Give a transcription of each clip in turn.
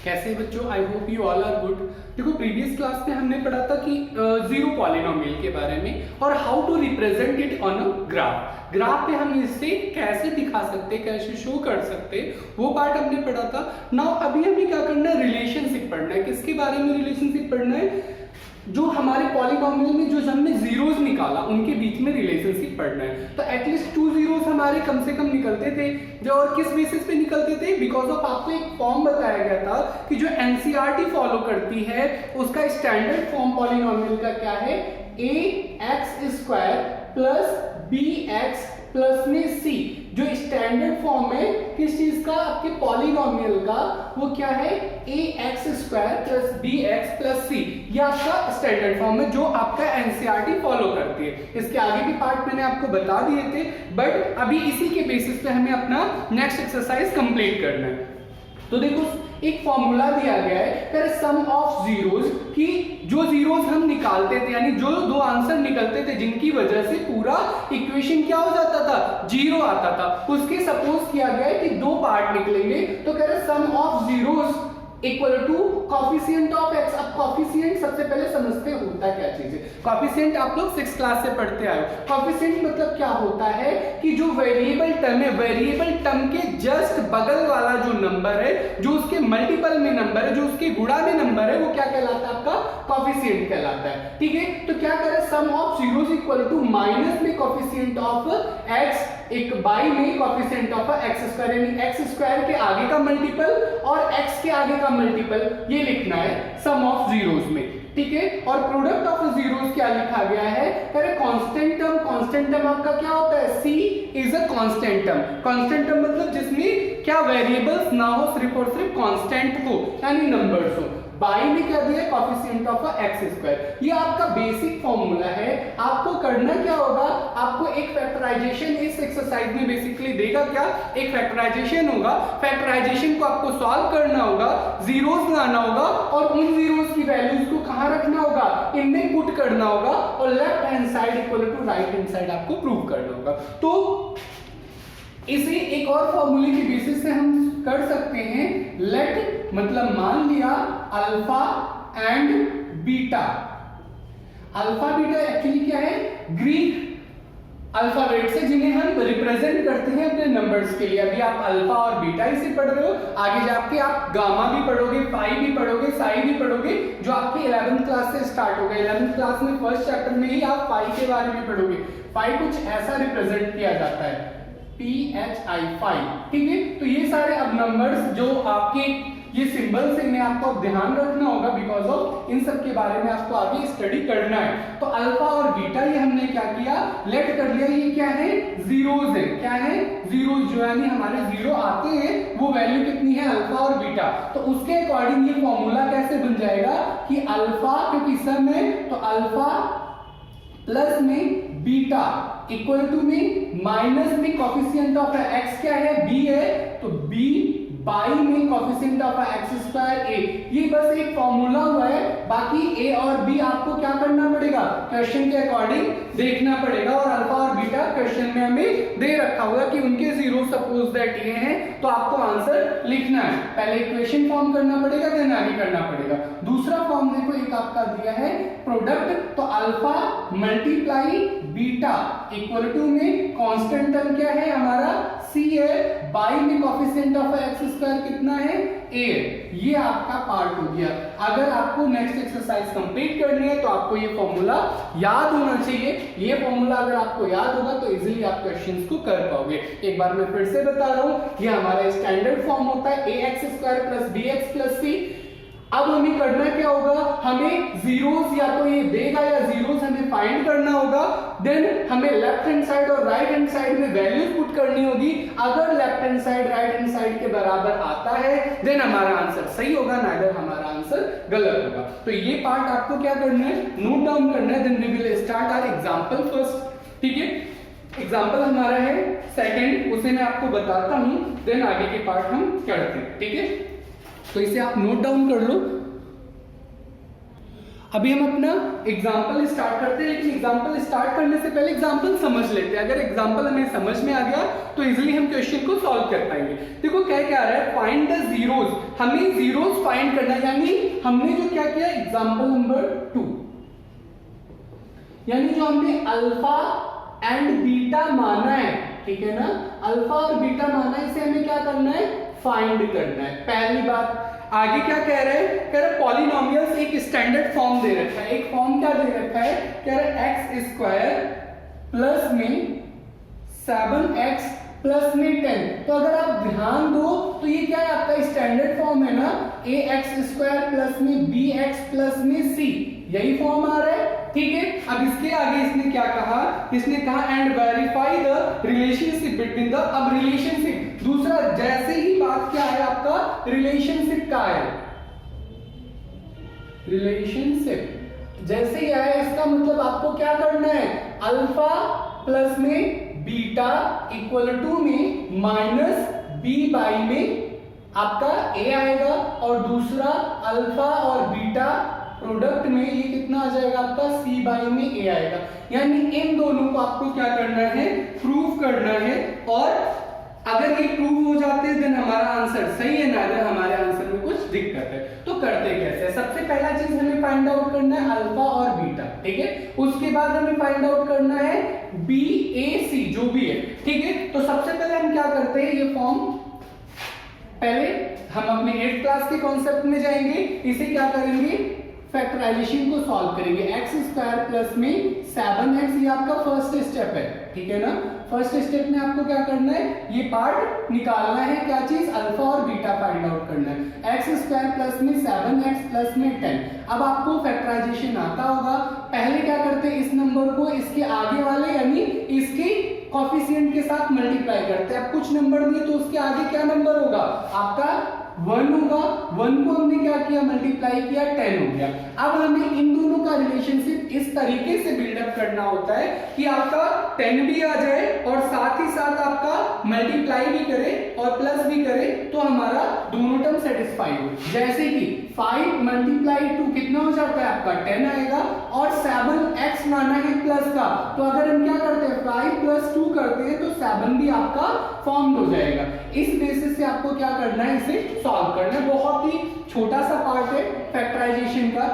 कैसे बच्चों, I hope you all are good. देखो प्रीवियस क्लास में हमने पढ़ा था कि जीरो पॉलिनोमियल के बारे में और how to represent it on a graph. Graph पे हम इसे कैसे दिखा सकते, कैसे शो कर सकते, वो पार्ट हमने पढ़ा था। नाउ अभी हमें क्या करना है, रिलेशनशिप पढ़ना है। किसके बारे में रिलेशनशिप पढ़ना है? जो हमारे पॉलिनोमियल में जो हमने जीरोस निकाला उनके बीच में रिलेशनशिप पढ़ना है। तो एटलीस्ट 2 जीरोस हमारे कम से कम निकलते थे, जो और किस बेसिस पे निकलते थे? बिकॉज ऑफ आपको एक फॉर्म बताया गया था कि जो एनसीईआरटी फॉलो करती है उसका स्टैंडर्ड फॉर्म पॉलिनोमियल का क्या है, ax² प्लस bx प्लस में c। जो स्टैंडर्ड फॉर्म है किस चीज का, आपके पॉलिनोमियल का, वो क्या है, ax² plus bx plus c। ये आपका स्टैंडर्ड फॉर्म है जो आपका एनसीईआरटी फॉलो करती है। इसके आगे भी पार्ट मैंने आपको बता दिए थे, बट अभी इसी के बेसिस पे हमें अपना नेक्स्ट एक्सरसाइज कंप्लीट करना है। तो देखो एक फॉर्मूला दिया गया है सम ऑफ जीरोस, कि जो जीरोस हम निकालते थे यानी जो दो आंसर निकलते थे जिनकी वजह से पूरा इक्वेशन क्या हो जाता था, जीरो आता था, उसके सपोज किया गया है कि दो पार्ट निकलेंगे। तो कह रहे sum of zeros equal to coefficient of X. अब कॉफिशिएंट सबसे पहले समझते होता क्या चीज है। कॉफिशिएंट आप लोग 6th क्लास से पढ़ते आए हो। कॉफिशिएंट मतलब क्या होता है कि जो वेरिएबल टर्म है, वेरिएबल टर्म के जस्ट बगल वाला जो नंबर है, जो उसके मल्टीपल में नंबर है, जो उसके गुणा में नंबर है, वो क्या कहलाता है, आपका कॉफिशिएंट कहलाता है। ठीक है, तो क्या करें, sum of zeros equal to minus में कॉफिशिएंट ऑफ एक्स, एक बाई में कॉफिशिएंट ऑफ x², यानी x² के आगे का मल्टीपल और x के आगे का मल्टीपल, ये लिखना है सम ऑफ जीरोस में। ठीक है, और प्रोडक्ट ऑफ जीरोस क्या लिखा गया है, अरे कांस्टेंट टर्म। कांस्टेंट टर्म आपका क्या होता है, c is a constant term. Constant term मतलब जिसमें क्या वेरिएबल्स ना हो, सिर्फ और सिर्फ कांस्टेंट हो यानी नंबर्स हो। बाई में क्या दिया, कॉफिशिएंट ऑफ x²। ये आपका बेसिक फॉर्मूला है। आपको करना क्या होगा, आपको एक फैक्टराइजेशन इस एक्सरसाइज में बेसिकली देगा क्या, एक फैक्टराइजेशन होगा। फैक्टराइजेशन को आपको सॉल्व करना होगा, जीरोस लाना होगा और उन जीरोस की वैल्यूज को कहां रखना होगा, इनमें पुट करना होगा और left hand side equal to right hand side आपको प्रूव करना होगा। तो इसे एक और फॉर्मूले की बेसिस से हम कर सकते हैं। लेट मतलब मान लिया alpha and beta. Alpha beta actually क्या है, ग्रीक अल्फाबेट से जिन्हें हम रिप्रेजेंट करते हैं अपने नंबर्स के लिए। अभी आप अल्फा और बीटा इसे पढ़ रहे हो, आगे जाके आप गामा भी पढ़ोगे, पाई भी पढ़ोगे, साई भी पढ़ोगे, जो आपकी 11th क्लास से स्टार्ट होगा। 11th क्लास में फर्स्ट चैप्टर में ही आप पाई के बारे में पढ़ोगे। पाई कुछ ऐसा रिप्रेजेंट किया जाता है, PHI, पाई। ठीक है, तो ये सारे अब नंबर्स जो आपके ये सिंबल्स हैं, इन्हें आपको ध्यान रखना होगा बिकॉज ऑफ इन सब के बारे में आपको आगे स्टडी करना है। तो अल्फा और बीटा ये हमने क्या किया, लेट कर लिया। ये क्या है, जीरोस है। क्या है, जीरोस, जो यानी हमारे जीरो आते हैं वो वैल्यू कितनी है, अल्फा और बीटा। तो उसके अकॉर्डिंग ये फॉर्मूला कैसे बन जाएगा कि अल्फा, क्योंकि सम है तो अल्फा प्लस में बीटा इक्वल टू में माइनस में कॉफिशिएंट ऑफ x क्या है, b है, तो b बाई में कॉफिशिएंट ऑफ x² a। ये बस एक फॉर्मूला हुआ है, बाकी a और b आपको क्या करना पड़ेगा, क्वेश्चन के अकॉर्डिंग देखना पड़ेगा। और अल्फा और बीटा क्वेश्चन में हमें दे रखा हुआ कि उनके जीरो सपोज दैट ये हैं, तो आपको आंसर लिखना है। पहले इक्वेशन फॉर्म करना पड़ेगा, देन आगे करना पड़ेगा। दूसरा फॉर्म देखो एक आपका दिया है प्रोडक्ट, तो alpha multiply beta equal to में कांस्टेंट टर्म क्या है हमारा, c है, बाई में कॉफिशिएंट ऑफ x² कितना है, a। ये आपका पार्ट हो गया। अगर आपको नेक्स्ट एक्सरसाइज कंप्लीट करनी है तो आपको ये फॉर्मूला याद होना चाहिए। ये फॉर्मूला अगर आपको याद होगा तो इजीली आप क्वेश्चंस को कर पाओगे। एक बार मैं फिर से बता रहा हूं, ये हमारा स्टैंडर्ड फॉर्म होता है ax² plus bx plus c। अब हमें करना क्या होगा, हमें जीरोस या तो ये देगा या जीरोस हमें फाइंड करना होगा। देन हमें लेफ्ट हैंड साइड और राइट हैंड साइड में वैल्यूज पुट करनी होगी। अगर left hand side right hand side के बराबर आता है देन हमारा आंसर सही होगा, नाइदर हमारा आंसर गलत होगा। तो ये पार्ट आपको क्या करना है, नोट डाउन करना है। Then we will start our example first. ठीक है, एग्जांपल हमारा है सेकंड, उसे मैं आपको बताता हूं, देन आगे के पार्ट हम करते हैं। ठीक है, तो इसे आप नोट डाउन कर लो। अभी हम अपना एग्जाम्पल स्टार्ट करते हैं, लेकिन एग्जाम्पल स्टार्ट करने से पहले एग्जाम्पल समझ लेते हैं। अगर एग्जाम्पल हमें समझ में आ गया तो इजीली हम क्वेश्चन को सॉल्व कर पाएंगे। देखो क्या क्या रहा है, फाइंड द जीरोस, हमें जीरोस फाइंड करना है। यानी हमने जो क्या किया, एग्जाम्पल नंबर 2, यानी जो हमने अल्फा एंड बीटा माना है, ठीक है ना, अल्फा और बीटा माना है, इसे हमें क्या करना है, फाइंड करना है। पहली बात, आगे क्या कह रहे हैं, कह रहे पॉलिनोमियल्स एक स्टैंडर्ड फॉर्म दे रखा है। एक फॉर्म क्या दे रखा है, कह रहे एक्स स्क्वायर प्लस में 7x प्लस में 10। तो अगर आप ध्यान दो तो ये क्या है, आपका स्टैंडर्ड फॉर्म है ना, ax स्क्वायर प्लस में bx प्लस में c, यही फॉर्म आ रहा है, ठीक है। अब इसके आगे इसने क्या कहा, इसने कहा and verify the relationship between the, अब रिलेशनशिप दूसरा, जैसे ही बात क्या है आपका रिलेशनशिप का है, रिलेशनशिप जैसे ही आया इसका मतलब आपको क्या करना है, अल्फा प्लस में बीटा इक्वल टू में माइनस बी बाई में आपका ए आएगा, और दूसरा अल्फा और बीटा प्रोडक्ट में ये कितना आ जाएगा आपका सी बाई में ए आएगा। यानी इन दोनों को आपको क्या करना है, प्रूव करना है, और अगर ये प्रूव हो जाते हैं देन हमारा आंसर सही है ना, अगर हमारे आंसर में कुछ दिक्कत है तो करते कैसे। सबसे पहला चीज हमें फाइंड आउट करना है अल्फा और बीटा, ठीक है। उसके बाद हमें फाइंड आउट करना है बी ए सी जो भी है, ठीक है। तो सबसे पहले हम क्या करते हैं, ये फॉर्म पहले हम अपने 8th क्लास के कॉन्सेप्ट में जाएंगे, इसे क्या करेंगे, फैक्टराइजेशन को सॉल्व करेंगे। एक्स स्क्वायर प्लस में 7x, ये आपका फर्स्ट स्टेप है, ठीक है ना। फर्स्ट स्टेप में आपको क्या करना है, ये पार्ट निकालना है, क्या चीज, अल्फा और बीटा फाइंड आउट करना है। एक्स स्क्वायर प्लस में 7x प्लस में 10। अब आपको फैक्टराइजेशन आता होगा, पहले क्या करते हैं, इस नंबर को इसके आगे वाले यानी इसके कोफिशिएंट के साथ मल्टीप्लाई करते हैं। अब कुछ नंबर दिए तो उसके आगे क्या नंबर होगा आपका 1 होगा, 1 को हमने क्या किया, मल्टीप्लाई किया, 10 हो गया। अब हमें इन दोनों का रिलेशनशिप इस तरीके से बिल्डअप करना होता है कि आपका 10 भी आ जाए और साथ ही साथ आपका मल्टीप्लाई भी करे और प्लस भी करे, तो हमारा दोनों टर्म सेटिस्फाई हो। जैसे कि 5 मल्टीप्लाई 2 कितना हो जाता है आपका 10 आएगा, और 7x माना है प्लस का, तो अगर हम क्या करते हैं 5 प्लस 2 करते हैं तो 7 भी आपका फॉर्म हो जाएगा। इस बेसिस से आपको क्या करना है, इसे सॉल्व करना है। बहुत ही छोटा सा पार्ट है फैक्टराइजेशन का,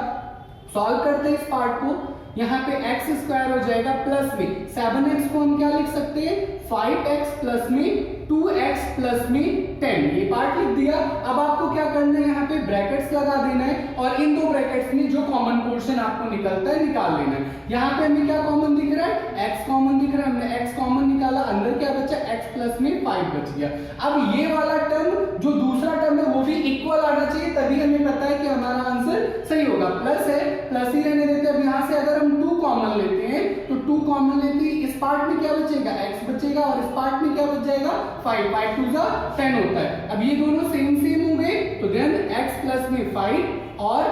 सॉल्व करते हैं इस पार्ट को। यहाँ पे एक्स स्क्वायर हो जाएगा प्लस में 7x को हम क्या लिख सकते हैं, 5x प्लस में 2x प्लस में 10, ये पार्ट लिख दिया। अब आपको क्या करना है, यहाँ पे ब्रैकेट्स लगा देना है, और इन दो ब्रैकेट्स में जो कॉमन पोर्शन आपको निकलता है निकाल लेना है। यहाँ पे हमें क्या कॉमन दिख रहा है, x कॉमन दिख रहा है, हमने x कॉमन निकाला, अंदर क्या बचा, x प्लस में 5 बच गया। अब ये वाला टर्म जो दूसरा टर्म है वो भी इक्वल आना चाहिए, तभी हमें पता है कि हमारा आंसर सही होगा। प्लस है, प्लस ही रहने देते हैं। अब यहाँ से अगर हम 2 कॉमन लेते हैं तो 2 कॉमन लेते हैं, इस पार्ट में क्या बचेगा, x बचेगा, और इस पार्ट में क्या बच जाएगा 5, 5 2 जा 10 होता है। अब ये दोनों सेम सेम हो गए, तो देन x प्लस में 5 और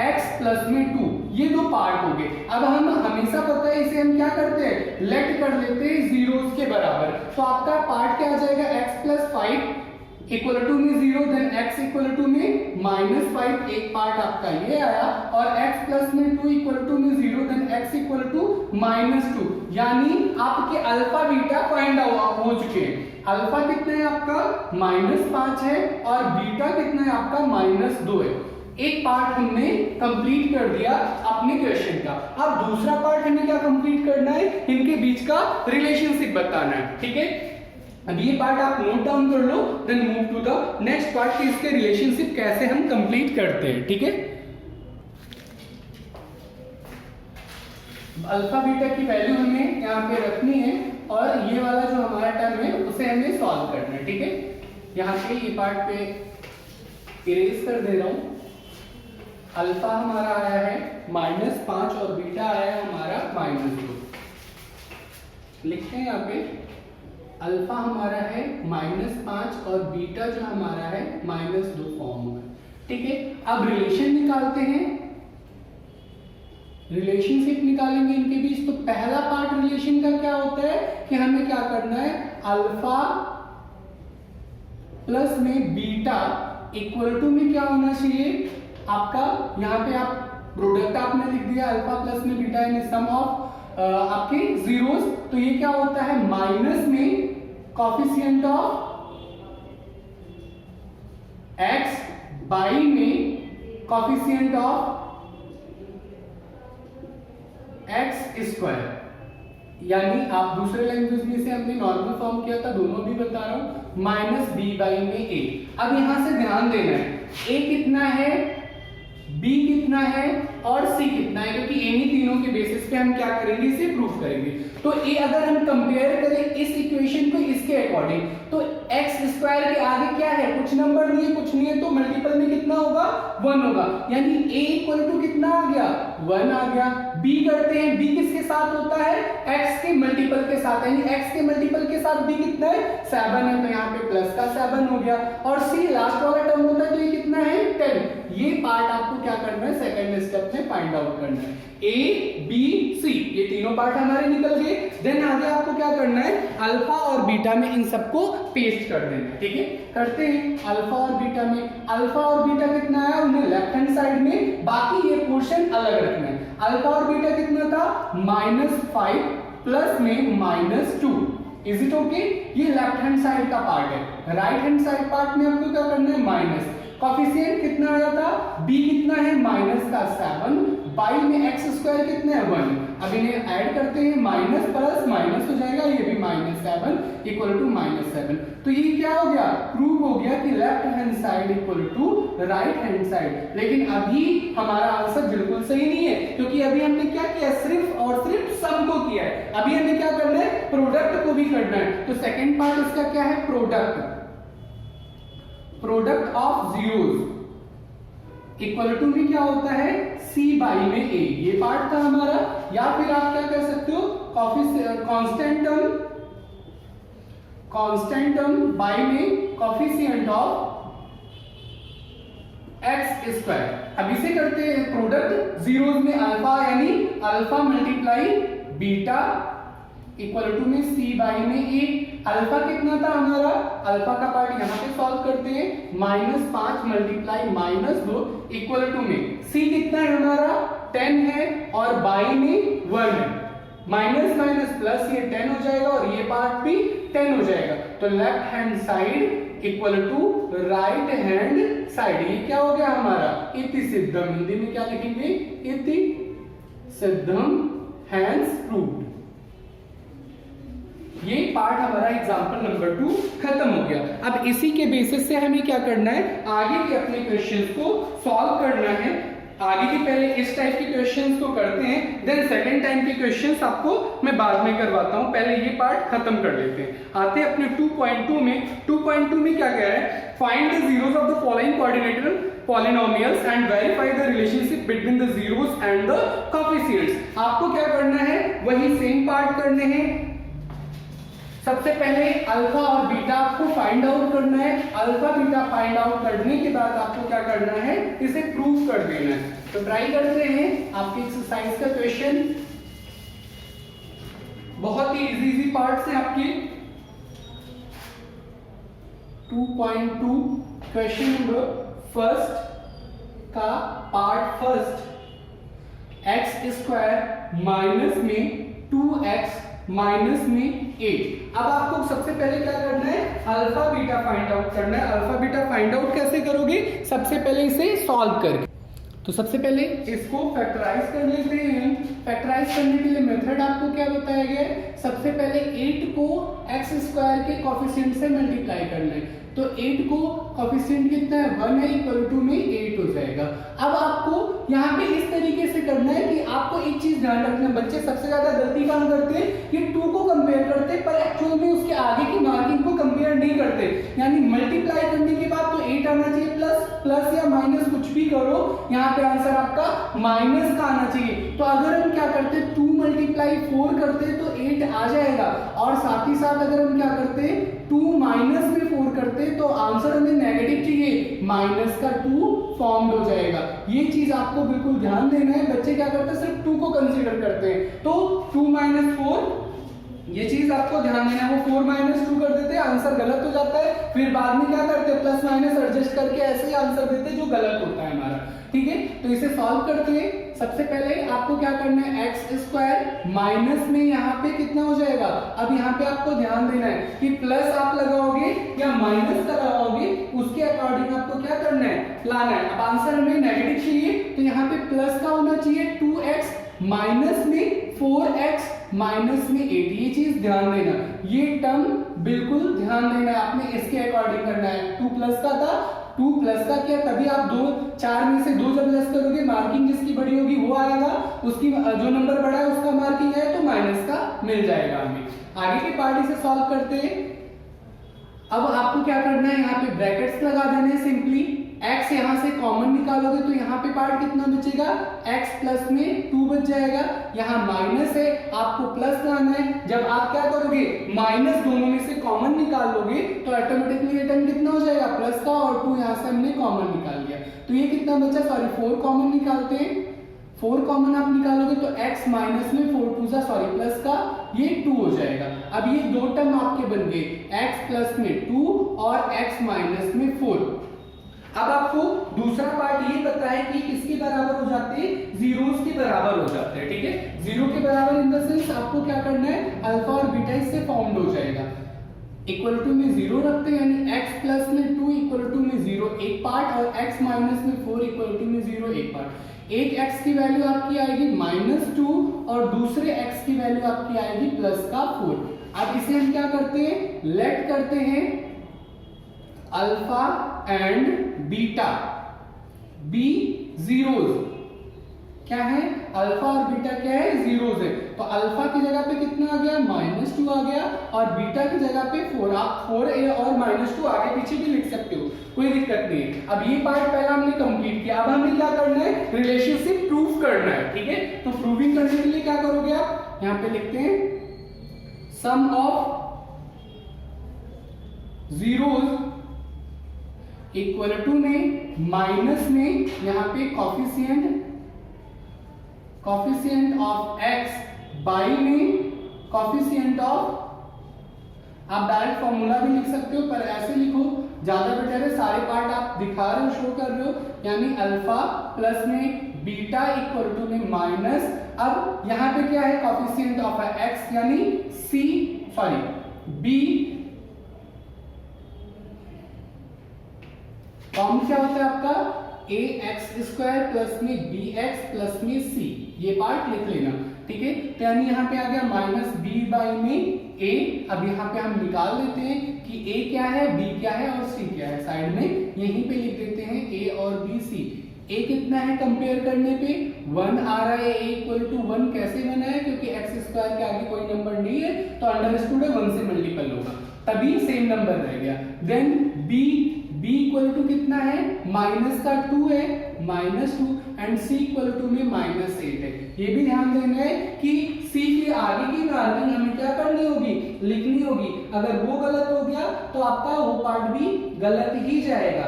x प्लस में 2, ये दो पार्ट हो गए। अब हम हमेशा पता है इसे हम क्या करते हैं, लेट कर लेते हैं जीरोस के बराबर, तो आपका पार्ट क्या आ जाएगा, x प्लस 5 इक्वल टू में 0, देन x इक्वल टू में -5, एक पार्ट आपका ये आया, और x प्लस में 2 इक्वल टू में 0, देन x इक्वल टू -2। यानी आपके अल्फा बीटा फाइंड आउट हो चुके हैं। अल्फा कितना है आपका -5 है, और बीटा कितना है आपका -2 है। एक पार्ट हमने कंप्लीट कर दिया अपने क्वेश्चन का। अब दूसरा पार्ट हमें क्या कंप्लीट करना है, इनके बीच का रिलेशनशिप बताना है, ठीक है। अब ये पार्ट आप नोट डाउन कर लो, then move to the next part कि इसके रिलेशनशिप कैसे हम कंप्लीट करते हैं, ठीक है। अल्फा बीटा की वैल्यू हमें यहाँ पे रखनी है, और ये वाला जो हमारा टर्म है उसे हमें सॉल्व करना है, ठीक है। यहाँ पे ये पार्ट पे इरेज कर दे रहा हूं। अल्फा हमारा आया है -5 और बीटा आया है हमारा -2। लिखते हैं यहाँ पे अल्फा हमारा है -5 और बीटा जो हमारा है -2 फॉर्म होगा, ठीक है। अब रिलेशन निकालते हैं, रिलेशनशिप निकालेंगे इनके बीच। तो पहला पार्ट रिलेशन का क्या होता है कि हमें क्या करना है, अल्फा प्लस में बीटा इक्वल टू में क्या होना चाहिए आपका, यहाँ पे आप प्रोडक्ट आपने लिख दिया अल्फा प्लस में बीटा यानी सम ऑफ आपके जीरोस, तो ये क्या होता है माइनस में कॉफिशिएंट ऑफ x बाई में कॉफिशिएंट ऑफ x स्क्वायर, यानी आप दूसरे लैंग्वेज में से हमने नॉर्मल फॉर्म किया था, दोनों भी बता रहा हूं, माइनस बी बाई में a। अब यहां से ध्यान देना है a कितना है, b कितना है और c कितना है, क्योंकि इन्हीं तीनों के बेसिस पे हम क्या करेंगे, इसे प्रूफ करेंगे। तो a अगर हम कंपेयर करें इस इक्वेशन को इसके अकॉर्डिंग, तो x स्क्वायर के आगे क्या है, कुछ नंबर नहीं है, कुछ नहीं है, तो मल्टीपल में कितना होगा 1 होगा, यानी a इक्वल टू कितना आ गया 1 आ गया। b करते हैं, b किसके साथ होता है, x के मल्टीपल के साथ, यानी x के मल्टीपल के साथ b कितना है 7 है, तो यहाँ पे प्लस का 7 हो गया। और c लास्ट वाला टर्म होता है, तो ये कितना है 10। ये पार्ट आपको क्या करना है, सेकंड स्टेप में फाइंड आउट करना है। a b c ये तीनों पार्ट हमारे निकल गए। देन आगे आपको क्या करना है, अल्फा और बीटा में इन सबको पेस्ट कर देना है। ठीक है, करते हैं अल्फा और बीटा में। अल्फा और बीटा कितना है, उन्हें लेफ्ट हैंड साइड में, बाकी ये पोर्शन अलग रखना है। अल्फा और बीटा कितना था, -5 प्लस में -2। Is it okay? ये लेफ्ट हैंड साइड का पार्ट है। राइट हैंड साइड पार्ट में आपको क्या करना है, माइनस। कॉफिशिएंट कितना आया था, b कितना है -7, बाई में x स्क्वायर कितना है 1। अब इन्हें ऐड करते हैं, माइनस प्लस माइनस हो जाएगा, ये भी -7 इक्वल टू -7। तो ये क्या हो गया, प्रूव हो गया कि left hand side equal to right hand side. लेकिन अभी हमारा आंसर बिल्कुल सही नहीं है, क्योंकि अभी हमने क्या किया, सिर्फ और सिर्फ सम को किया है। अभी हमें क्या करना है, प्रोडक्ट को भी करना है। तो सेकेंड पार्ट इसका क्या है, product of zeros equal to में क्या होता है, c बाई में a। ये पार्ट था हमारा। या फिर आप क्या कर सकते हो, कांस्टेंट टर्म बाई में कॉफिशिएंट ऑफ x स्क्वायर। अब इसे करते हैं प्रोडक्ट जीरोस में अल्फा, यानी alpha multiply beta equal to में c बाई में a। अल्फा कितना था हमारा, अल्फा का पार्ट यहाँ पे सॉल्व करते हैं, -5 मल्टीप्लाई -2 इक्वल टू में c कितना है हमारा 10 है, और बाई में 1 है। माइनस माइनस प्लस ये 10 हो जाएगा, और ये पार्ट भी 10 हो जाएगा। तो left hand side equal to right hand side. ये क्या हो गया हमारा, इति सिद्धम। हिंदी में क्या लिखेंगे, इति सिद्धम, हैंस प्रूव्ड। ये पार्ट हमारा एग्जांपल नंबर 2 खत्म हो गया। अब इसी के बेसिस से हमें क्या करना है, आगे के अपने क्वेश्चंस को सॉल्व करना है। आगे के पहले इस टाइप के क्वेश्चंस को करते हैं, देन सेकंड टाइम के क्वेश्चंस आपको मैं बाद में करवाता हूं। पहले ये पार्ट खत्म कर लेते हैं। आते हैं अपने 2.2 में। 2.2 में क्या कह रहा है, find the zeros of the following coordinator polynomials and verify the relationship between the zeros and the coefficients. आपको क्या करना है, वही सेम पार्ट करने हैं। सबसे पहले अल्फा और बीटा आपको फाइंड आउट करना है। अल्फा बीटा फाइंड आउट करने के बाद आपको क्या करना है, इसे प्रूव कर देना है। तो ट्राई करते हैं आपकी एक्सरसाइज का क्वेश्चन। बहुत ही इजी पार्ट से आपकी 2.2 क्वेश्चन नंबर फर्स्ट का part first, x square minus में 2x माइनस में 8। अब आपको सबसे पहले क्या करना है, अल्फा बीटा फाइंड आउट करना है। अल्फा बीटा फाइंड आउट कैसे करोगे, सबसे पहले इसे सॉल्व करके। तो सबसे पहले इसको फैक्टराइज कर लेते हैं। फैक्टराइज करने के लिए मेथड आपको क्या बताया गया है, सबसे पहले 8 को x स्क्वायर के कोएफिशिएंट से मल्टीप्लाई करना है। तो 8 को कोएफिशिएंट कितना है 1 है, इक्वल टू में 8 हो जाएगा। अब आपको यहाँ पे इस तरीके से करना है कि आपको एक चीज ध्यान रखना, बच्चे सबसे ज्यादा गलती काम करते हैं, ये 2 को कंपेयर करते हैं पर एक्चुअल में उसके आगे की मार्किंग को कंपेयर नहीं करते। यानी मल्टीप्लाई करने के बाद तो 8 आना चाहिए, प्लस या माइनस कुछ भी करो, यहाँ पे आंसर आपका माइनस का आना चाहिए। तो अगर हम क्या करते 2 मल्टीप्लाई 4 करते तो 8 आ जाएगा, और साथ ही साथ अगर हम क्या करते 2 माइनस में 4 करते तो आंसर हमें नेगेटिव चाहिए, माइनस का 2 फॉर्म्ड हो जाएगा। ये चीज आपको बिल्कुल ध्यान देना है। बच्चे क्या करते हैं, सिर्फ 2 को कंसीडर करते हैं। तो 2 - 4 ये चीज आपको ध्यान देना है। वो 4 माइनस 2 कर देते हैं, आंसर गलत हो जाता है, फिर बाद में क्या करते हैं प्लस माइनस एडजस्ट करके ऐसे ही आंसर देते हैं जो गलत होता है हमारा। ठीक है, तो इसे सॉल्व करते हैं। सबसे पहले आपको क्या करना है, एक्स स्क्वायर माइनस में यहाँ पे कितना हो जाएगा। अब यहाँ पे आपको ध्यान देना है कि प्लस आप लगाओगे या माइनस का लगाओगे, उसके अकॉर्डिंग आपको क्या करना है, लाना है। अब आंसर हमें नेगेटिव चाहिए तो यहाँ पे प्लस का होना चाहिए 2x, माइनस में 4x, माइनस में 8। ये चीज ध्यान देना, ये टर्म बिल्कुल ध्यान देना है, आपने इसके अकॉर्डिंग करना है। 2 प्लस का था, 2 प्लस का किया, तभी आप 4 में से 2 जब लेस करोगे मार्किंग जिसकी बड़ी होगी वो आएगा, उसकी जो नंबर बड़ा है उसका मार्किंग है तो माइनस का मिल जाएगा हमें। आगे के पार्ट इसे सॉल्व करते हैं। अब आपको क्या करना है, यहाँ पे ब्रैकेट्स लगा देने हैं सिंपली। x यहाँ से कॉमन निकालोगे तो यहाँ पे पार्ट कितना बचेगा, x प्लस में 2 बच जाएगा। यहाँ माइनस है, आपको प्लस लाना है। जब आप क्या करोगे, माइनस दोनों में से कॉमन निकाल लोगे तो ऑटोमेटिकली ये टर्म कितना हो जाएगा, प्लस का, और 2 यहाँ से हमने कॉमन निकाल लिया तो ये कितना बचा, सॉरी 4 कॉमन निकालते हैं। 4 कॉमन आप निकालोगे तो x माइनस में 4 2 जा सॉरी प्लस का ये 2 हो जाएगा। अब ये दो टर्म आपके बन गए, x प्लस में 2 और x माइनस में 4। अब आपको दूसरा पार्ट ये पता है कि किसके बराबर हो जाते हैं, जीरोस के बराबर हो जाते हैं। ठीक है, जीरो के बराबर इन द सेंस आपको क्या करना है, अल्फा और बीटा इससे फॉर्म्ड हो जाएगा। इक्वल टू में 0 रखते हैं, यानी x प्लस में 2 इक्वल टू में 0 एक पार्ट, और x माइनस में 4 इक्वल टू में 0 एक पार्ट। एक x की वैल्यू आपकी आएगी -2 और दूसरे x की वैल्यू आपकी आएगी +4। अब इसे हम क्या करते हैं, लेट करते हैं alpha and beta be zeros. क्या है, अल्फा और बीटा क्या है, जीरोस है। तो अल्फा की जगह पे कितना आ गया, -2 आ गया, और बीटा की जगह पे 4। आप 4 और -2 आगे पीछे भी लिख सकते हो, कोई दिक्कत नहीं है। अब ये पार्ट पहला हमने कंप्लीट किया, अब हमें क्या करना है, रिलेशनशिप प्रूफ करना है। ठीक है, तो प्रूविंग करने के लिए क्या करोगे आप, यहाँ पे लिखते हैं सम ऑफ जीरोस इक्वल टू में माइनस में यहाँ पे कॉफिशिएंट ऑफ x बाई में कॉफिशिएंट ऑफ, आप डायरेक्ट फॉर्मूला भी लिख सकते हो पर ऐसे लिखो ज्यादा बेटर है। सारे पार्ट आप दिखा रहे हो, शो कर रहे हो, यानी अल्फा प्लस में बीटा इक्वल टू में माइनस। अब यहाँ पे क्या है, कॉफिशिएंट ऑफ x यानी b फॉर्म क्या होता है आपका, ax² प्लस में bx प्लस में c। ये पार्ट लिख लेना। ठीक है, तो यानी यहाँ पे आ गया -b बाई में a। अब यहाँ पे हम निकाल देते हैं कि a क्या है, b क्या है और c क्या है, साइड में यहीं पे लिख देते हैं a और b c। a कितना है कंपेयर करने पे, 1 आ रहा है, a इक्वल टू 1 कैसे बना है, क्योंकि x² के आगे कोई नंबर नहीं है तो अंडरस्टूड है 1 से मल्टीपल होगा, तभी सेम नंबर रह गया। देन b इक्वल टू कितना है, -2 है, -2, एंड c इक्वल टू में -8 है। ये भी ध्यान देना है कि c के आगे की मार्किंग हमें क्या करनी होगी, लिखनी होगी। अगर वो गलत हो गया तो आपका वो पार्ट भी गलत ही जाएगा।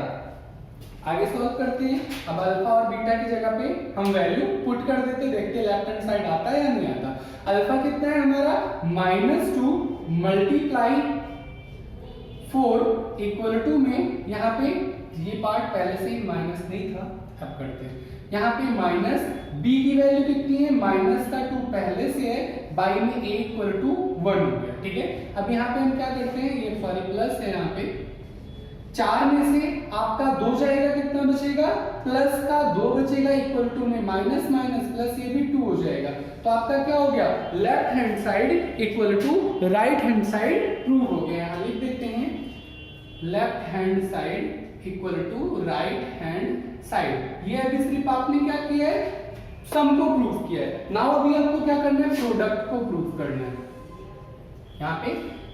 आगे सॉल्व करते हैं। अब अल्फा और बीटा की जगह पे हम वैल्यू पुट कर देते, देखते लेफ्ट हैंड साइड आता है या नहीं आता। अल्फा कितना है हमारा, -2 मल्टीप्लाई 4 इक्वल टू में, यहाँ पे ये पार्ट पहले से ही माइनस नहीं था, अब करते हैं। यहाँ पे माइनस b की वैल्यू कितनी है, -2 पहले से है, बाई में a इक्वल टू 1 हो गया। ठीक है, अब यहाँ पे हम क्या करते हैं, ये सॉरी प्लस है, यहाँ पे 4 में से आपका 2 जाएगा, कितना बचेगा, प्लस का 2 बचेगा, इक्वल टू में माइनस प्लस ये भी 2 हो जाएगा। तो आपका क्या हो गया, left hand side equal to right hand side prove हो गया। यहाँ लिख देते हैं left hand side equal to right hand side. ये अभी सिर्फ आपने क्या किया है, सम को प्रूव किया है। नाउ अभी आपको क्या करना है, प्रोडक्ट को प्रूव करना है। यहाँ पे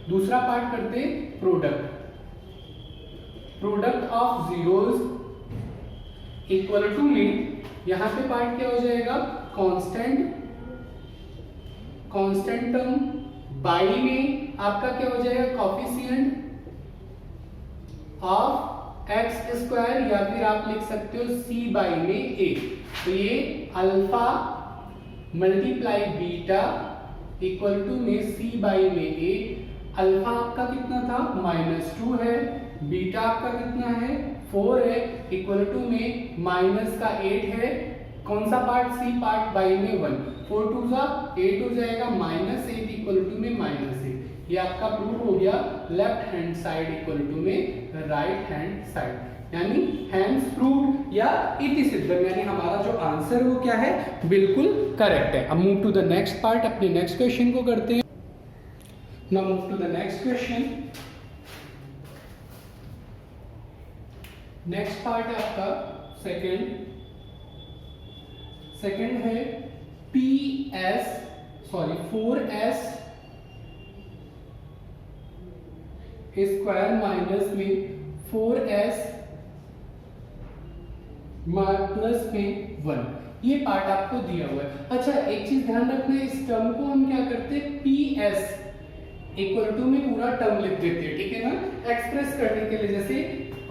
दूसरा पार्ट करते हैं, product of zeros equal to में, यहाँ पे पार्ट क्या हो जाएगा, कांस्टेंट टर्म बाई में आपका क्या हो जाएगा, कॉफिशिएंट ऑफ x², या फिर आप लिख सकते हो c बाई में a। तो ये alpha multiply beta equal to में सी बाई में ए। अल्फा आपका कितना था -2 है, बीटा आपका कितना है 4 है, इक्वल टू में माइनस का 8 है, कौन सा पार्ट सी पार्ट, बाई में 1, 4 2 जा 8 हो जाएगा, -8 इक्वल टू में -8। ये आपका प्रूव हो गया left hand side equal to में राइट हैंड साइड, यानी हैंड्स प्रूव्ड या इति सिद्धम, यानी हमारा जो आंसर वो क्या है बिल्कुल करेक्ट है। अब move to the next part, अपने नेक्स्ट क्वेश्चन को करते हैं। Now move to the next question. Next part है आपका सेकंड है फोर एस स्क्वायर माइनस में 4s प्लस में 1, ये पार्ट आपको दिया हुआ है। अच्छा एक चीज ध्यान रखना है, इस टर्म को हम क्या करते हैं ps इक्वल टू में पूरा टर्म लिख देते हैं, ठीक है ना, एक्सप्रेस करने के लिए। जैसे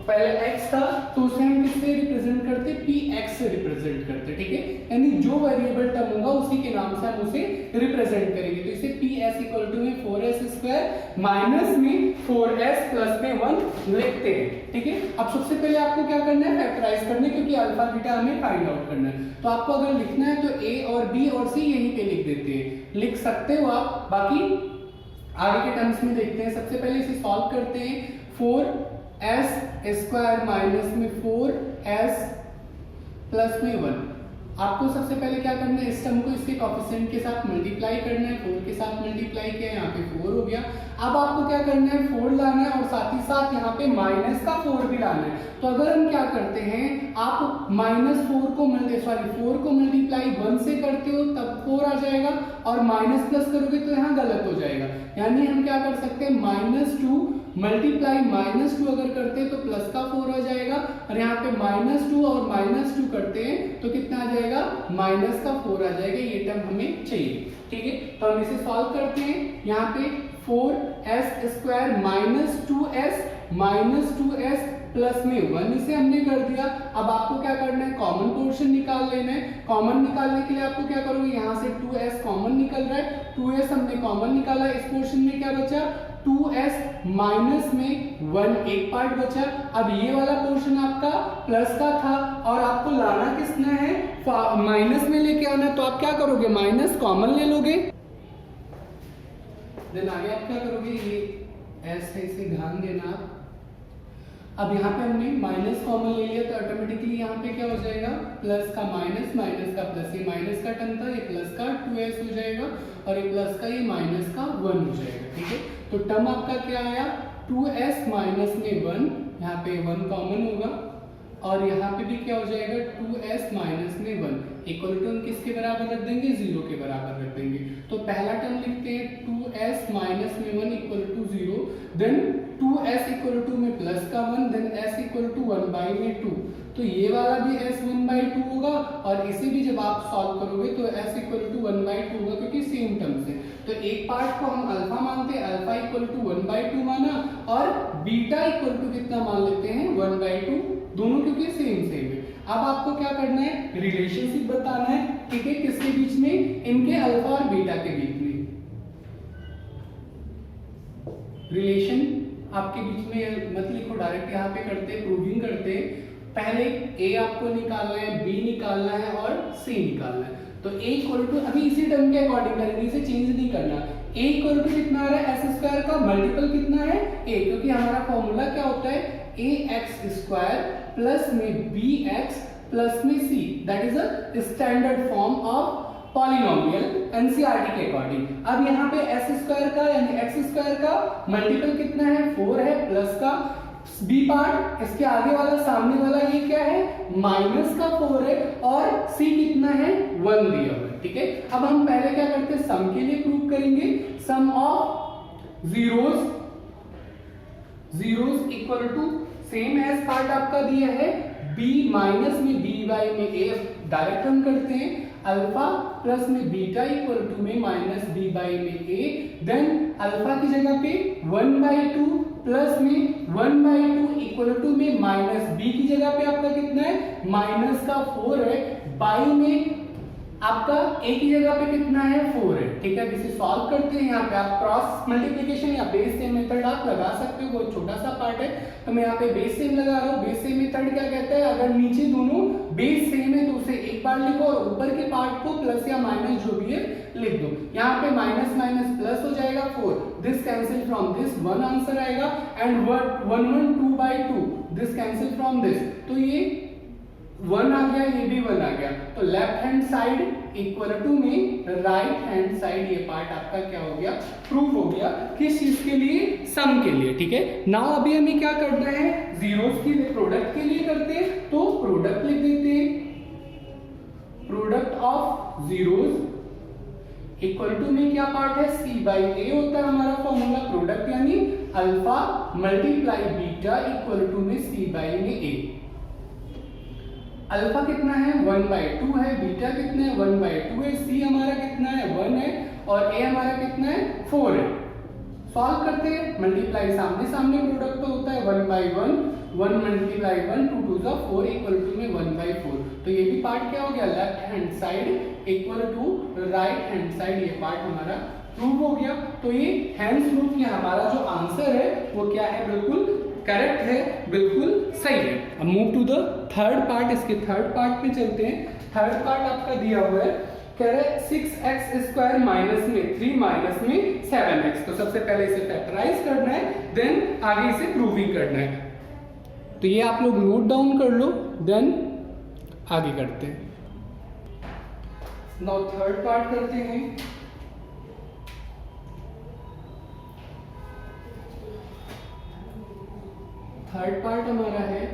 पहले x था तो उसे हम किससे रिप्रेजेंट करते, px से रिप्रेजेंट करते, ठीक है, यानी जो वेरिएबल टर्म होगा उसी के नाम से हम उसे रिप्रेजेंट करेंगे। तो इसे ps इक्वल टू में 4s स्क्वायर माइनस में 4s प्लस में 1 लिखते हैं, ठीक है। अब सबसे पहले आपको क्या करना है, फैक्टराइज करना है, क्योंकि अल्फा बीटा हमें फाइंड आउट करना है। तो आपको अगर लिखना है तो a और b और c यहीं पे लिख देते हैं, लिख सकते हो आप, बाकी आगे के टर्म्स में देखते हैं। सबसे पहले इसे सॉल्व करते हैं, 4s स्क्वायर माइनस में 4s प्लस में 1। आपको सबसे पहले क्या करना है, इस टर्म को इसके कोएफिशिएंट के साथ मल्टीप्लाई करना है, 4 के साथ मल्टीप्लाई किया, यहाँ पे 4 हो गया। अब आपको क्या करना है, 4 लाना है और साथ ही साथ यहाँ पे माइनस का 4 भी लाना है। तो अगर हम क्या करते हैं, आप -4 को 4 को मल्टीप्लाई 1 से करते हो तब 4 आ जाएगा, और माइनस प्लस करोगे तो यहाँ गलत हो जाएगा। यानी हम क्या कर सकते हैं, -2 मल्टीप्लाई -2 अगर करते हैं तो प्लस का 4 आ जाएगा, और यहाँ पे -2 और -2 करते हैं तो कितना आ जाएगा, माइनस का 4 आ जाएगा। ये टर्म हमें चाहिए, ठीक है। तो हम इसे सॉल्व करते हैं, यहाँ पे 4s स्क्वायर -2s प्लस में 1 इसे हमने कर दिया। अब आपको क्या करना है, कॉमन पोर्शन निकाल लेना है। कॉमन निकालने के लिए आपको क्या करोगे, यहाँ से 2s कॉमन निकल रहा है, 2s हमने कॉमन निकाला, इस पोर्शन में क्या बचा 2s माइनस में 1 एक पार्ट बचा। अब ये वाला पोर्शन आपका प्लस का था और आपको लाना किसने है, माइनस में लेके आना, तो आप क्या करोगे, माइनस कॉमन ले लोगे, देन आगे आप क्या करोगे, ये s है इसे ध्यान देना आप। अब यहाँ पे हमने माइनस कॉमन ले लिया तो ऑटोमेटिकली यहाँ पे क्या हो जाएगा, प्लस का माइनस, माइनस का प्लस, ये माइनस का टर्म था, ये प्लस का 2s हो जाएगा, और ये प्लस का ये माइनस का 1 हो जाएगा, ठीक है। तो टर्म आपका क्या आया, 2s माइनस में 1, यहाँ पे 1 कॉमन होगा, और यहाँ पे भी क्या हो जाएगा, 2s माइनस में 1 इक्वल टू हम किसके बराबर रख देंगे, 0 के बराबर रख देंगे। तो पहला टर्म लिखते हैं 2s माइनस में 1 equal to 0, then 2s equal to में प्लस का 1, then s equal to 1 by में 2। तो ये वाला भी s 1 बाई 2 होगा, और इसे भी जब आप सॉल्व करोगे तो s इक्वल टू 1 बाई 2 होगा, क्योंकि सेम टर्म्स है। तो एक पार्ट को हम अल्फा मानते हैं, अल्फा इक्वल टू 1 बाई 2 माना, और बीटा इक्वल टू कितना मान लेते हैं, 1 बाई 2, दोनों क्योंकि सेम है। अब आपको क्या करना है, रिलेशनशिप बताना है, ठीक है, किसके बीच में, इनके अल्फा और बीटा के बीच में रिलेशन आपके बीच में मत लिखो, डायरेक्ट यहाँ पे करते हैं, प्रूविंग करते हैं। पहले a आपको निकालना है, b निकालना है और c निकालना है। तो a इक्वल टू, अभी इसी टर्म के अकॉर्डिंग करेंगे, इसे चेंज नहीं करना। a इक्वल टू कितना आ रहा है, s स्क्वायर का मल्टीपल कितना है, a, क्योंकि हमारा फॉर्मूला क्या होता है, ax स्क्वायर प्लस में bx प्लस में c, that is a standard form of polynomial NCERT के अकॉर्डिंग। अब यहाँ पे s स्क्वायर का यानी x स्क्वायर का मल्टीपल कितना है, 4 है, प्लस का b पार्ट, इसके आगे वाला सामने वाला ये क्या है, माइनस का 4 है, और c कितना है, 1 दिया हुआ है, ठीक है। अब हम पहले क्या करते हैं, सम के लिए प्रूव करेंगे, sum of zeros equal to same as part आपका दिया है b माइनस में b बाई में a, डायरेक्ट हम करते हैं, अल्फा प्लस में बीटा इक्वल टू में माइनस b बाई में a, देन अल्फा की जगह पे 1 बाई 2 प्लस में 1 बाई 2 इक्वल टू में माइनस b की जगह पे आपका कितना है, माइनस का 4 है, बाई में आपका एक ही जगह पे कितना है 4 है, ठीक है। इसे सॉल्व करते हैं। यहाँ पे आप क्रॉस मल्टीप्लिकेशन या बेस सेम मेथड आप लगा सकते हो, वो छोटा सा पार्ट है तो मैं यहाँ पे बेस सेम लगा रहा हूँ। बेस सेम मेथड क्या कहता है, अगर नीचे दोनों बेस सेम है तो उसे एक बार लिखो और ऊपर के पार्ट को प्लस या माइनस जो भी है लिख दो। यहाँ पे माइनस माइनस प्लस हो जाएगा 4, this cancel from this, 1 answer आएगा and 1 1 2/2 this cancel from this, तो ये 1 आ गया, ये भी 1 आ गया। तो left hand side equal to में राइट हैंड साइड, ये पार्ट आपका क्या हो गया, प्रूव हो गया। किस चीज के लिए, सम के लिए, ठीक है। नाउ अभी हमें क्या करना है, जीरोस के लिए, प्रोडक्ट के लिए करते हैं तो प्रोडक्ट लिख देते हैं। Product of zeros equal to में क्या पार्ट है, c/a होता है हमारा फॉर्मूला। प्रोडक्ट यानी alpha multiply beta equal to में c/a। अल्फा कितना है 1/2 है, बीटा कितना है 1/2 है, सी हमारा कितना है 1 है और ए हमारा कितना है 4 है। सॉल्व करते हैं, मल्टीप्लाई सामने सामने प्रोडक्ट तो होता है 1/1, 1 मल्टीप्लाई 1 2 2 4 इक्वल टू में 1/4। तो ये भी पार्ट क्या हो गया, left hand side equal to right hand side, ये पार्ट हमारा प्रूव हो गया। तो ये हैंस प्रूफ, ये हमारा जो आंसर है वो क्या है, बिल्कुल करेक्ट है, बिल्कुल सही है। अब move to the third part, इसके थर्ड पार्ट में चलते हैं। थर्ड पार्ट आपका दिया हुआ है, कह रहे 6x² माइनस में 3 माइनस में 7x। तो सबसे पहले इसे फैक्टराइज करना है, देन आगे इसे प्रूविंग करना है। तो ये आप लोग नोट डाउन कर लो, देन आगे करते हैं। नाउ थर्ड पार्ट करते हैं। थर्ड पार्ट हमारा है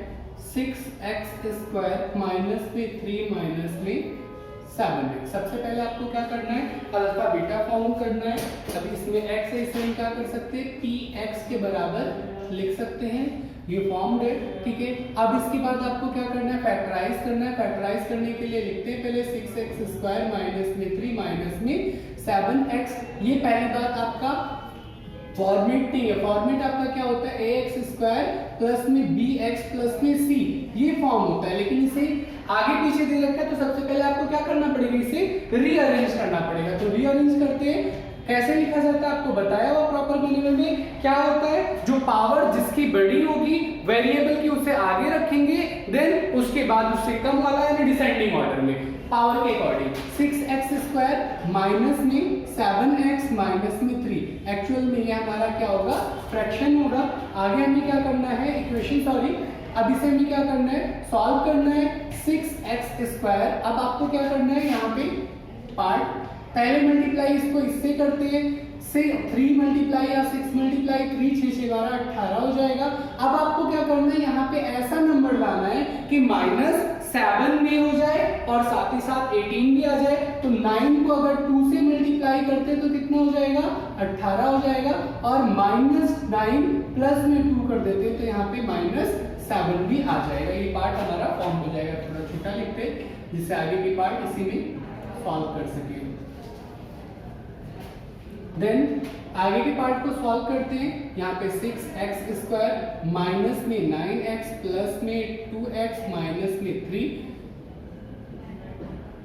6x² माइनस में 3 माइनस में 7x। सबसे पहले आपको क्या करना है, अल्फा बीटा फॉर्म करना है। अब इसमें x है, इसमें क्या कर सकते हैं, px के बराबर लिख सकते हैं, ये फॉर्म्ड है, ठीक है। अब इसके बाद आपको क्या करना है, फैक्टराइज करना है। फैक्टराइज करने के लिए लिखते हैं पहले 6x² माइनस में 3 माइनस में 7x। ये पहली बात आपका फॉर्मेट नहीं है, फॉर्मेट आपका क्या होता है, ax² प्लस में bx प्लस में c, ये फॉर्म होता है। लेकिन इसे आगे पीछे दे रखा है तो सबसे पहले आपको क्या करना पड़ेगा, इसे रीअरेंज करना पड़ेगा। तो रीअरेंज करते हैं, कैसे लिखा जाता है आपको बताया हुआ प्रॉपर मैनुअल में। क्या होता है, जो पावर जिसकी बड़ी होगी वेरिएबल की उसे आगे रखेंगे, देन उसके बाद उससे कम वाला यानी डिसेंडिंग ऑर्डर में पावर के अकॉर्डिंग। 6x² माइनस में 7x माइनस में 3, एक्चुअल में ये हमारा क्या होगा, फ्रैक्शन होगा। आगे हमें क्या करना है, इक्वेशन सॉरी, अब इसे हमें क्या करना है, सॉल्व करना है। 6x², अब आपको क्या करना है, यहाँ पे पार्ट पहले मल्टीप्लाई इसको इससे करते हैं, से 3 मल्टीप्लाई या 6 मल्टीप्लाई 3 6 6 12 18 हो जाएगा। अब आपको क्या करना है, यहाँ पे ऐसा नंबर लाना है कि -7 में हो जाए और साथ ही साथ 18 भी आ जाए। तो 9 को अगर 2 से मल्टीप्लाई करते तो कितना हो जाएगा, 18 हो जाएगा। और -9 प्लस में 2 कर देते तो यहाँ पे -7 भी आ जाएगा। ये पार्ट हमारा फॉर्म हो जाएगा। थोड़ा छोटा लिखते जिससे आगे की पार्ट इसी में सॉल्व कर सके। देन आगे के पार्ट को सॉल्व करते हैं। यहाँ पे 6x² माइनस में 9x प्लस में 2x माइनस में 3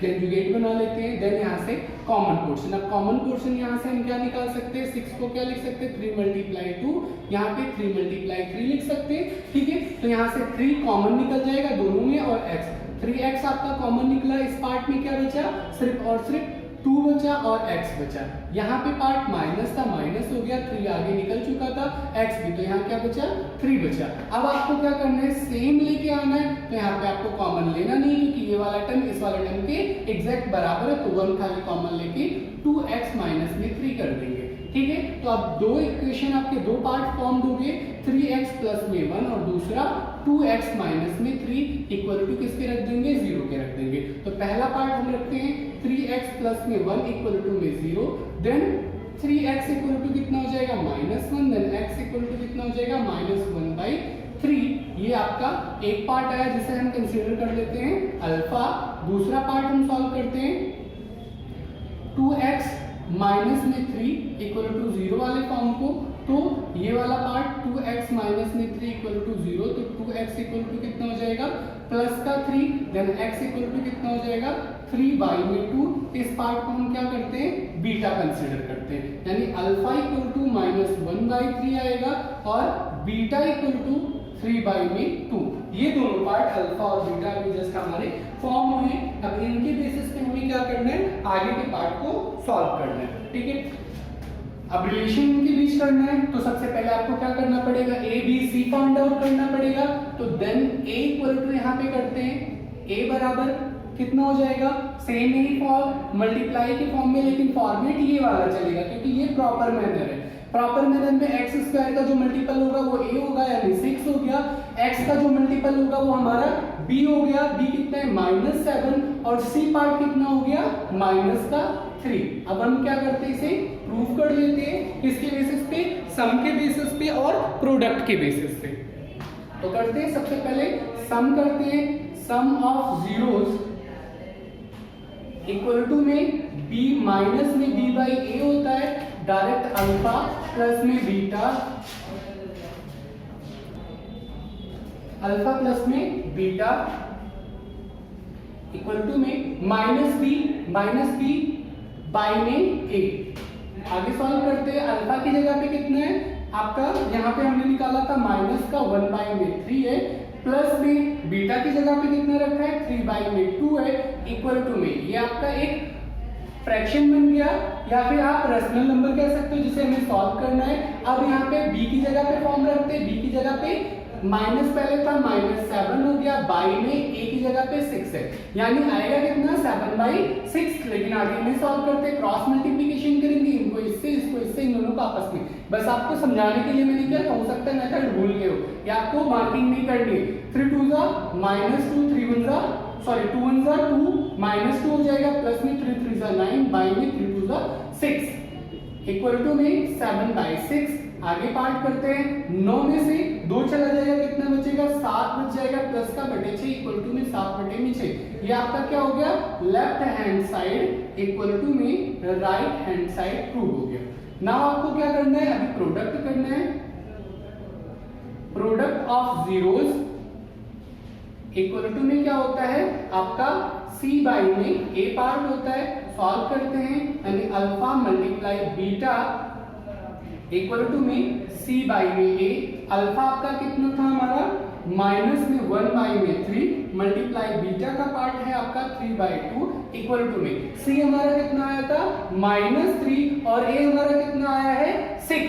कंजुगेट बना लेते हैं। देन यहाँ से कॉमन पोर्शन, अब कॉमन पोर्शन यहाँ से हम क्या निकाल सकते हैं, 6 को क्या लिख सकते हैं, 3 मल्टीप्लाई 2, यहाँ पे 3 मल्टीप्लाई 3 लिख सकते हैं, ठीक है। तो यहाँ से 3 कॉमन निकल जाएगा दोनों में और x, 3x आपका कॉमन निकला। इस पार्ट में क्या बचा, सिर्फ और सिर्फ 2 बचा और x बचा। यहाँ पे पार्ट माइनस था, माइनस हो गया, 3 आगे निकल चुका था, x भी, तो यहाँ क्या बचा, 3 बचा। अब आपको क्या करना है, सेम लेके आना है। तो यहाँ पे आपको कॉमन लेना नहीं क्योंकि ये वाला टर्म इस वाले टर्म के एग्जैक्ट बराबर है, तो 1 खाली कॉमन लेके 2x माइनस में 3 कर देंगे, ठीक है। तो अब दो इक्वेशन आपके दो पार्ट फॉर्म दोगे, 3x प्लस में 1 और दूसरा 2x माइनस में 3 इक्वल टू किसके रख देंगे, 0 के रख देंगे। तो पहला पार्ट हम रखते हैं 3x प्लस में 1 इक्वल टू में 0, देन 3x इक्वल टू कितना हो जाएगा, -1, देन x इक्वल टू कितना हो जाएगा, -1/3। ये आपका एक पार्ट आया जिसे हम कंसीडर कर लेते हैं अल्फा। दूसरा पार्ट हम सॉल्व करते हैं 2x माइनस में 3 इक्वल टू 0 वाले फॉर्म को। तो ये वाला पार्ट 2x माइनस में 3 इक्वल टू 0, तो 2x इक्वल टू कितना हो जाएगा, प्लस का 3 देन x इक्वल टू कितना हो जाएगा 3 बाई में 2। इस पार्ट को हम क्या करते हैं बीटा कंसीडर करते हैं, यानी अल्फा इक्वल टू -1/3 आएगा और बीटा इक्वल टू 3 बाई में 2। ये दोनों पार्ट अल्फा और बीटा अभी जस्ट हमारे फॉर्म हुए। अब इनके बेसिस पे हमें क्या करना है, आगे के पार्ट को सॉल्व करना है। ठीक है, अब रिलेशन इनके बीच करना है तो सबसे पहले आपको क्या करना पड़ेगा, A B C find out करना पड़ेगा। तो देन ए इक्वल टू यहाँ पे करते हैं ए बराबर कितना हो जाएगा, सेम ही फॉर्म मल्टीप्लाई के फॉर्म में, लेकिन फॉर्मेट ये वाला चलेगा क्योंकि ये प्रॉपर मेथड है। प्रॉपर मेथड में एक्स स्क्वायर का जो मल्टीपल होगा वो a होगा यानी 6 हो गया, x का जो मल्टीपल होगा वो हमारा b हो गया, b कितना है -7 और c पार्ट कितना हो गया -3। अब हम क्या करते हैं, इसे प्रूव कर लेते हैं, किसके बेसिस पे, सम के बेसिस पे और प्रोडक्ट के बेसिस पे। तो करते हैं, सबसे पहले सम करते हैं, सम ऑफ जीरोस इक्वल टू में b माइनस में b बाई a होता है, डायरेक्ट अल्फा प्लस में बीटा, अल्फा प्लस में बीटा इक्वल टू में माइनस बी बाई में a। आगे सॉल्व करते हैं, अल्फा की जगह पे कितना है आपका, यहाँ पे हमने निकाला था माइनस का 1 बाई में 3 है, प्लस में बीटा की जगह पे कितना रखा है 3 बाई में 2 है, इक्वल टू में ये आपका एक फ्रैक्शन बन गया या फिर आप रेशनल नंबर कह सकते हो जिसे हमें सॉल्व करना है। अब यहाँ पे b की जगह पे फॉर्म रखते हैं, b की जगह पे माइनस पहले था -7 हो गया, बाई में a की जगह पे 6 है, यानी आएगा कितना 7/6। लेकिन आगे हमें सॉल्व करते हैं, क्रॉस मल्टीप्लिकेशन करेंगे, इनको इससे इसको इससे, इन दोनों को आपस में। बस आपको समझाने के लिए मैंने क्या, हो सकता है मेथड भूल गए हो या आपको मार्किंग नहीं करनी है। 3 2 जा -2, 3 1 जा सॉरी 2 1 जा 2 -2 हो जाएगा, प्लस में 3 3 जा 9, बाई में 3 2 जा 6 इक्वल टू में 7/6। आगे पार्ट करते हैं, 9 में से 2 चला जाएगा, कितना बचेगा 7 बच जाएगा, प्लस का बटे 6 इक्वल टू में 7 बटे में 6। ये आपका क्या हो गया, left hand side equal to में राइट हैंड साइड प्रूव हो गया। नाउ आपको क्या करना है, अभी प्रोडक्ट करना है, product of zeros equal to में क्या होता है आपका c बाई में a पार्ट होता है। सॉल्व करते हैं, यानी alpha multiply beta equal to में c बाई में a। अल्फा आपका कितना था हमारा माइनस में 1 बाई में 3 मल्टीप्लाई बीटा का पार्ट है आपका 3/2 इक्वल टू में c हमारा कितना आया था -3 और a हमारा कितना आया है 6।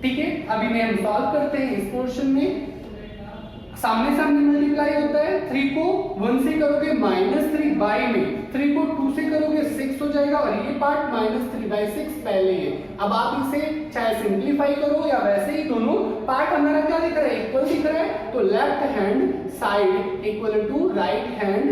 ठीक है, अभी इन्हें हम सॉल्व करते हैं। इस पोर्शन में सामने सामने मल्टीप्लाई होता है, 3 को 1 से करोगे -3 बाई में 3 को 2 से करोगे 6 हो जाएगा और ये पार्ट -3/6 पहले है। अब आप इसे चाहे सिंप्लीफाई करो या वैसे ही, दोनों पार्ट हमारा क्या दिख रहा है, इक्वल दिख रहा है। तो left hand side equal to right hand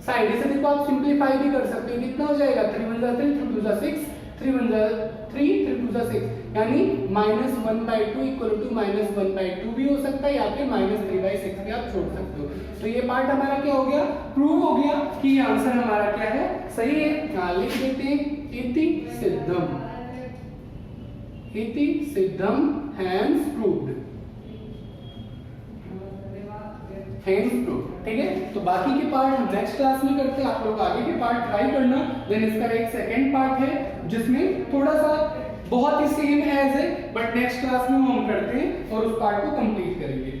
side, इसे देखो आप सिंप्लीफाई भी कर सकते हो, कितना हो जाएगा 3 1 जा 3 3 2 जा 6 3 1 जा 3 3 2 जा 6, यानी -1/2 इक्वल टू -1/2 भी हो सकता है या फिर -3/6 भी आप छोड़ सकते हो। तो ये पार्ट हमारा क्या हो गया, प्रूव हो गया कि ये आंसर हमारा क्या है, सही है। लिख देते हैं इति सिद्धम, इति सिद्धम हैंस प्रूव्ड, हैंस प्रूव्ड। ठीक है, तो बाकी के पार्ट हम नेक्स्ट क्लास में करते हैं, आप लोग आगे के पार्ट ट्राई करना। देन इसका एक सेकंड पार्ट है जिसमें थोड़ा सा बहुत ही सेम एज है, बट नेक्स्ट क्लास में हम करते हैं और उस पार्ट को कंप्लीट करेंगे।